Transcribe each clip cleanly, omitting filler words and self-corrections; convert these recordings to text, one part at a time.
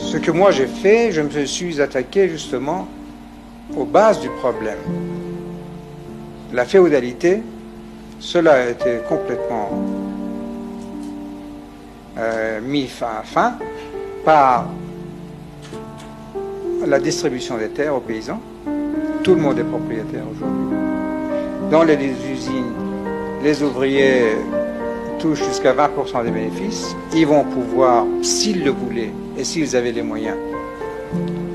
Ce que moi j'ai fait, je me suis attaqué justement aux bases du problème. La féodalité, cela a été complètement mis fin par la distribution des terres aux paysans. Tout le monde est propriétaire aujourd'hui. Dans les usines, les ouvriers touchent jusqu'à 20% des bénéfices. Ils vont pouvoir, s'ils le voulaient et s'ils avaient les moyens,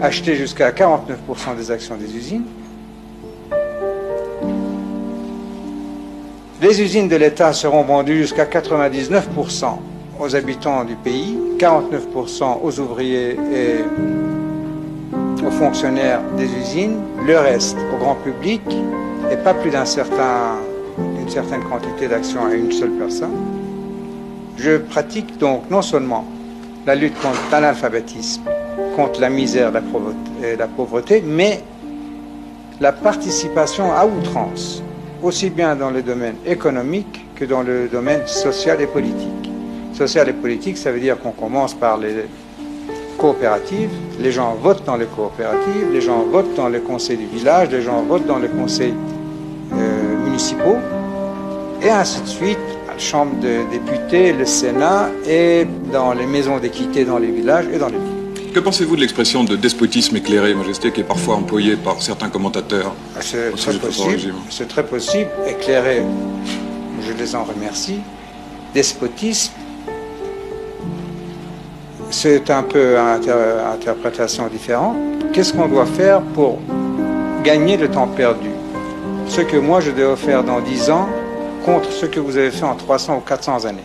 acheter jusqu'à 49% des actions des usines. Les usines de l'État seront vendues jusqu'à 99% aux habitants du pays, 49% aux ouvriers et aux fonctionnaires des usines, le reste au grand public et pas plus d'une certaine quantité d'actions à une seule personne. Je pratique donc non seulement la lutte contre l'analphabétisme, contre la misère et la pauvreté, mais la participation à outrance, aussi bien dans le domaine économique que dans le domaine social et politique. Social et politique, ça veut dire qu'on commence par les coopératives, les gens votent dans les coopératives, les gens votent dans les conseils du village, les gens votent dans les conseils municipaux, et ainsi de suite, à la Chambre des députés, le Sénat, et dans les maisons d'équité dans les villages et dans les villes. Que pensez-vous de l'expression de despotisme éclairé, Majesté, qui est parfois employée par certains commentateurs? C'est très possible, c'est très possible, éclairé, je les en remercie. Despotisme, c'est un peu une interprétation différente. Qu'est-ce qu'on doit faire pour gagner le temps perdu? Ce que moi je dois faire dans 10 ans contre ce que vous avez fait en 300 ou 400 années.